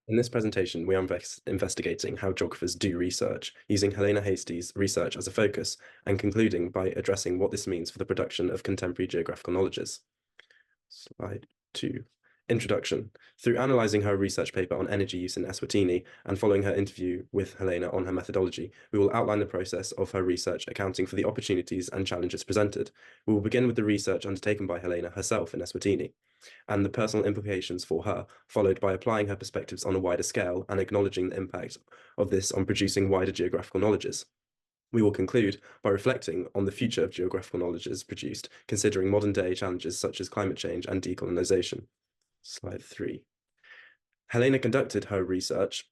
In this presentation, we are investigating how geographers do research, using Helena Hastie's research as a focus, and concluding by addressing what this means for the production of contemporary geographical knowledges. Slide 2. Introduction. Through analysing her research paper on energy use in Eswatini and following her interview with Helena on her methodology, we will outline the process of her research, accounting for the opportunities and challenges presented. We will begin with the research undertaken by Helena herself in Eswatini and the personal implications for her, followed by applying her perspectives on a wider scale and acknowledging the impact of this on producing wider geographical knowledges. We will conclude by reflecting on the future of geographical knowledges produced, considering modern-day challenges such as climate change and decolonization. Slide 3. Helena conducted her research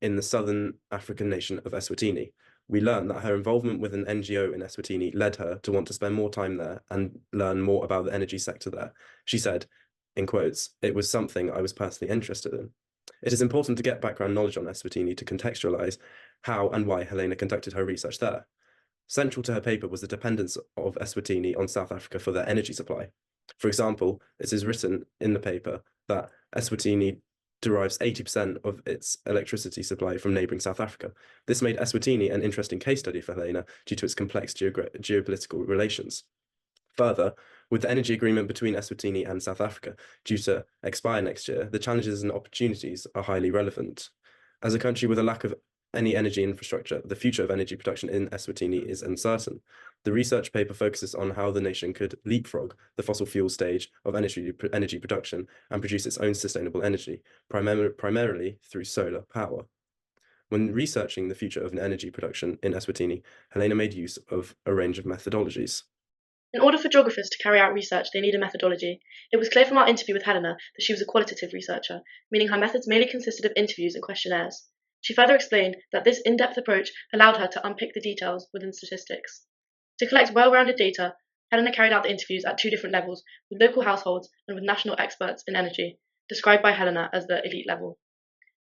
in the southern African nation of Eswatini. We learned that her involvement with an NGO in Eswatini led her to want to spend more time there and learn more about the energy sector there. She said, in quotes, "It was something I was personally interested in." It is important to get background knowledge on Eswatini to contextualize how and why Helena conducted her research there. Central to her paper was the dependence of Eswatini on South Africa for their energy supply. For example, it is written in the paper that Eswatini derives 80% of its electricity supply from neighboring South Africa. This made Eswatini an interesting case study for Helena due to its complex geopolitical relations. Further, with the energy agreement between Eswatini and South Africa due to expire next year, the challenges and opportunities are highly relevant. As a country with a lack of any energy infrastructure, the future of energy production in Eswatini is uncertain. The research paper focuses on how the nation could leapfrog the fossil fuel stage of energy production and produce its own sustainable energy, primarily through solar power. When researching the future of energy production in Eswatini, Helena made use of a range of methodologies. In order for geographers to carry out research, they need a methodology. It was clear from our interview with Helena that she was a qualitative researcher, meaning her methods merely consisted of interviews and questionnaires. She further explained that this in-depth approach allowed her to unpick the details within statistics. To collect well-rounded data, Helena carried out the interviews at two different levels, with local households and with national experts in energy, described by Helena as the elite level.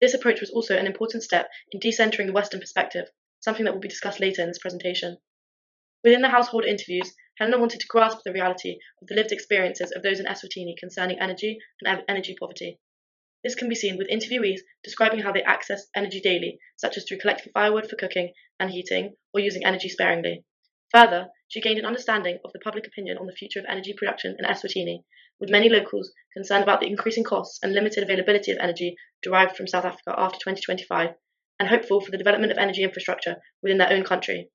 This approach was also an important step in decentering the Western perspective, something that will be discussed later in this presentation. Within the household interviews, Helena wanted to grasp the reality of the lived experiences of those in Eswatini concerning energy and energy poverty. This can be seen with interviewees describing how they access energy daily, such as through collecting firewood for cooking and heating, or using energy sparingly. Further, she gained an understanding of the public opinion on the future of energy production in Eswatini, with many locals concerned about the increasing costs and limited availability of energy derived from South Africa after 2025, and hopeful for the development of energy infrastructure within their own country.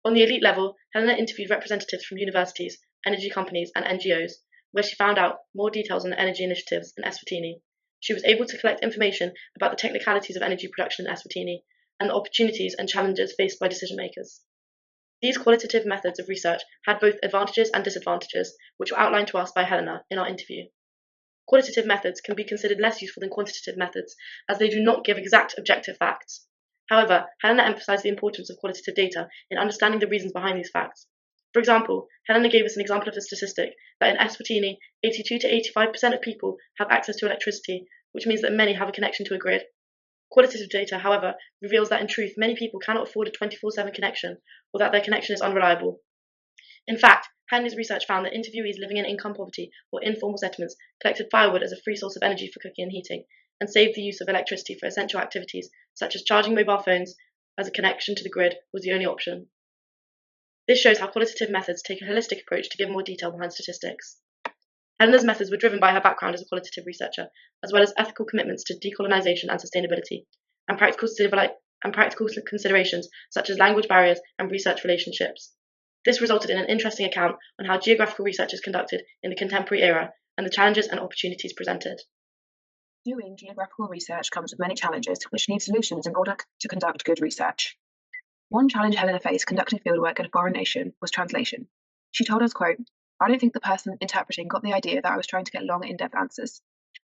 On the elite level, Helena interviewed representatives from universities, energy companies, and NGOs, where she found out more details on the energy initiatives in Eswatini. She was able to collect information about the technicalities of energy production in Eswatini and the opportunities and challenges faced by decision makers. These qualitative methods of research had both advantages and disadvantages, which were outlined to us by Helena in our interview. Qualitative methods can be considered less useful than quantitative methods, as they do not give exact objective facts. However, Helena emphasized the importance of qualitative data in understanding the reasons behind these facts. For example, Helena gave us an example of a statistic that in Eswatini, 82 to 85% of people have access to electricity, which means that many have a connection to a grid. Qualitative data, however, reveals that in truth, many people cannot afford a 24/7 connection, or that their connection is unreliable. In fact, Helena's research found that interviewees living in income poverty or informal settlements collected firewood as a free source of energy for cooking and heating, and saved the use of electricity for essential activities such as charging mobile phones, as a connection to the grid was the only option. This shows how qualitative methods take a holistic approach to give more detail behind statistics. Helena's methods were driven by her background as a qualitative researcher, as well as ethical commitments to decolonization and sustainability, and practical considerations such as language barriers and research relationships. This resulted in an interesting account on how geographical research is conducted in the contemporary era and the challenges and opportunities presented. Doing geographical research comes with many challenges, which need solutions in order to conduct good research. One challenge Helena faced conducting fieldwork in a foreign nation was translation. She told us, quote, "I don't think the person interpreting got the idea that I was trying to get long, in-depth answers."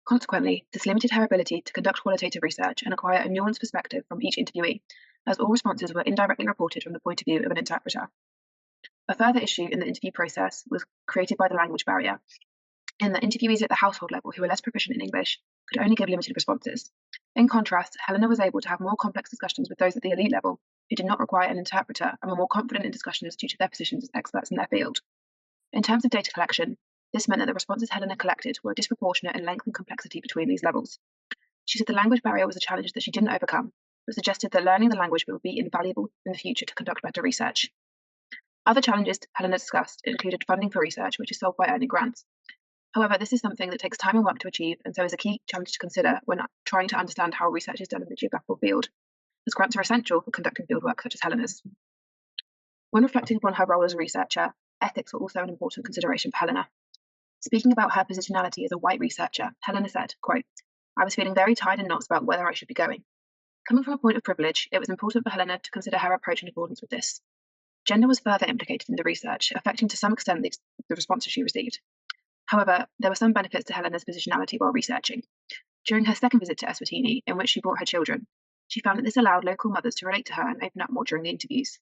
Consequently, this limited her ability to conduct qualitative research and acquire a nuanced perspective from each interviewee, as all responses were indirectly reported from the point of view of an interpreter. A further issue in the interview process was created by the language barrier, in that interviewees at the household level who were less proficient in English could only give limited responses. In contrast, Helena was able to have more complex discussions with those at the elite level who did not require an interpreter and were more confident in discussions due to their positions as experts in their field. In terms of data collection, this meant that the responses Helena collected were disproportionate in length and complexity between these levels. She said the language barrier was a challenge that she didn't overcome, but suggested that learning the language would be invaluable in the future to conduct better research. Other challenges Helena discussed included funding for research, which is solved by earning grants. However, this is something that takes time and work to achieve, and so is a key challenge to consider when trying to understand how research is done in the geographical field, as grants are essential for conducting fieldwork such as Helena's. When reflecting upon her role as a researcher, ethics were also an important consideration for Helena. Speaking about her positionality as a white researcher, Helena said, quote, "I was feeling very tied in knots about whether I should be going. Coming from a point of privilege, it was important for Helena to consider her approach in accordance with this. Gender was further implicated in the research, affecting to some extent the responses she received. However, there were some benefits to Helena's positionality while researching. During her second visit to Eswatini, in which she brought her children, she found that this allowed local mothers to relate to her and open up more during the interviews.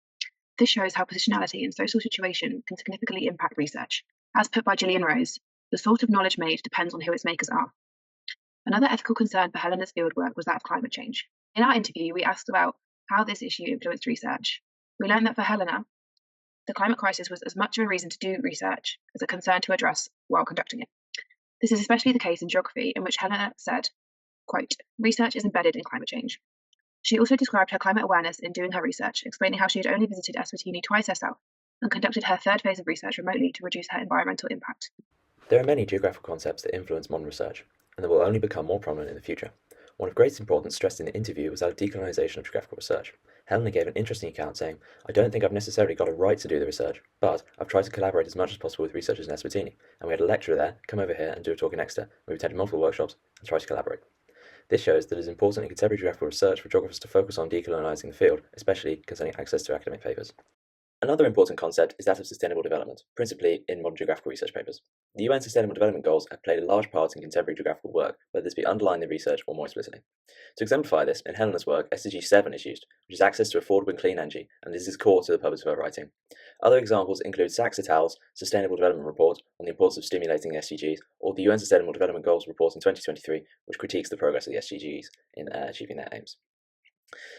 This shows how positionality in social situation can significantly impact research. As put by Gillian Rose, the sort of knowledge made depends on who its makers are." Another ethical concern for Helena's fieldwork was that of climate change. In our interview, we asked about how this issue influenced research. We learned that for Helena, the climate crisis was as much of a reason to do research as a concern to address while conducting it. This is especially the case in geography, in which Helena said, quote, "Research is embedded in climate change." She also described her climate awareness in doing her research, explaining how she had only visited Eswatini twice herself and conducted her third phase of research remotely to reduce her environmental impact. There are many geographical concepts that influence modern research, and that will only become more prominent in the future. One of greatest importance stressed in the interview was that of decolonisation of geographical research. Helena gave an interesting account saying, "I don't think I've necessarily got a right to do the research, but I've tried to collaborate as much as possible with researchers in Eswatini, and we had a lecturer there come over here and do a talk in Exeter. We've attended multiple workshops and tried to collaborate." This shows that it is important in contemporary geographical research for geographers to focus on decolonising the field, especially concerning access to academic papers. Another important concept is that of sustainable development, principally in modern geographical research papers. The UN Sustainable Development Goals have played a large part in contemporary geographical work, whether this be underlined in research or more explicitly. To exemplify this, in Helena's work, SDG 7 is used, which is access to affordable and clean energy, and this is core to the purpose of her writing. Other examples include Sachs et al.'s Sustainable Development Report on the importance of stimulating the SDGs, or the UN Sustainable Development Goals report in 2023, which critiques the progress of the SDGs in achieving their aims.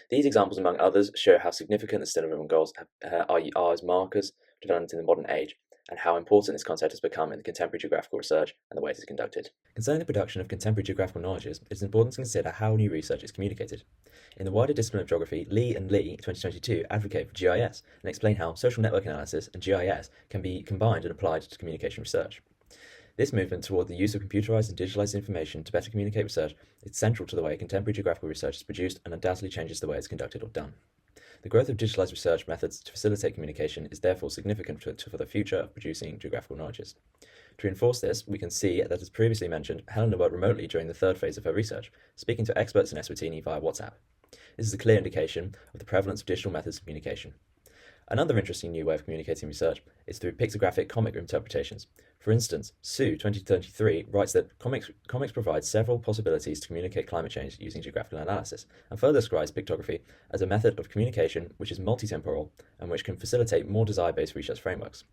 These examples, among others, show how significant the Sustainable Development Goals are as markers of development in the modern age, and how important this concept has become in the contemporary geographical research and the way it is conducted. Concerning the production of contemporary geographical knowledges, it is important to consider how new research is communicated. In the wider discipline of geography, Lee and Lee 2022 advocate for GIS and explain how social network analysis and GIS can be combined and applied to communication research. This movement toward the use of computerized and digitalized information to better communicate research is central to the way contemporary geographical research is produced and undoubtedly changes the way it's conducted or done. The growth of digitalized research methods to facilitate communication is therefore significant for the future of producing geographical knowledges. To reinforce this, we can see that, as previously mentioned, Helena worked remotely during the third phase of her research, speaking to experts in Eswatini via WhatsApp. This is a clear indication of the prevalence of digital methods of communication. Another interesting new way of communicating research is through pictographic comic interpretations. For instance, Sue 2023 writes that comics provide several possibilities to communicate climate change using geographical analysis, and further describes pictography as a method of communication which is multi-temporal and which can facilitate more desire-based research frameworks.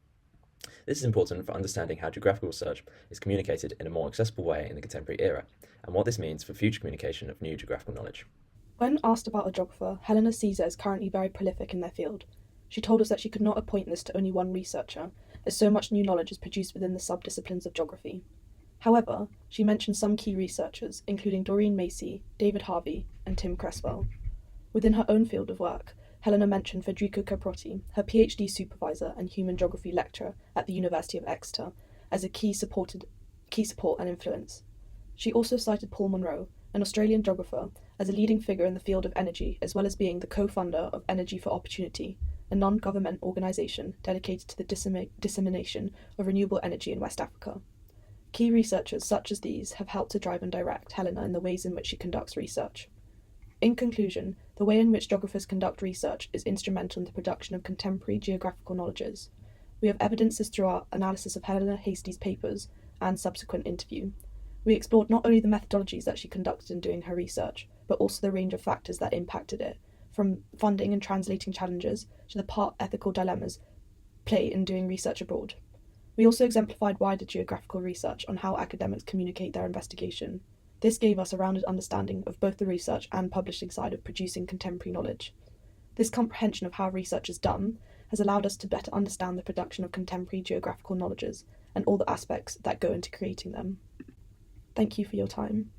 This is important for understanding how geographical research is communicated in a more accessible way in the contemporary era, and what this means for future communication of new geographical knowledge. When asked about a geographer, Helena Caesar is currently very prolific in their field. She told us that she could not appoint this to only one researcher, as so much new knowledge is produced within the subdisciplines of geography. However, she mentioned some key researchers, including Doreen Macy, David Harvey, and Tim Cresswell. Within her own field of work, Helena mentioned Federico Caprotti, her PhD supervisor and human geography lecturer at the University of Exeter, as a key support and influence. She also cited Paul Monroe, an Australian geographer, as a leading figure in the field of energy, as well as being the co-founder of Energy for Opportunity, a non-government organisation dedicated to the dissemination of renewable energy in West Africa. Key researchers such as these have helped to drive and direct Helena in the ways in which she conducts research. In conclusion, the way in which geographers conduct research is instrumental in the production of contemporary geographical knowledges. We have evidences through our analysis of Helena Hasty's papers and subsequent interview. We explored not only the methodologies that she conducted in doing her research, but also the range of factors that impacted it, from funding and translating challenges to the part ethical dilemmas play in doing research abroad. We also exemplified wider geographical research on how academics communicate their investigation. This gave us a rounded understanding of both the research and publishing side of producing contemporary knowledge. This comprehension of how research is done has allowed us to better understand the production of contemporary geographical knowledges and all the aspects that go into creating them. Thank you for your time.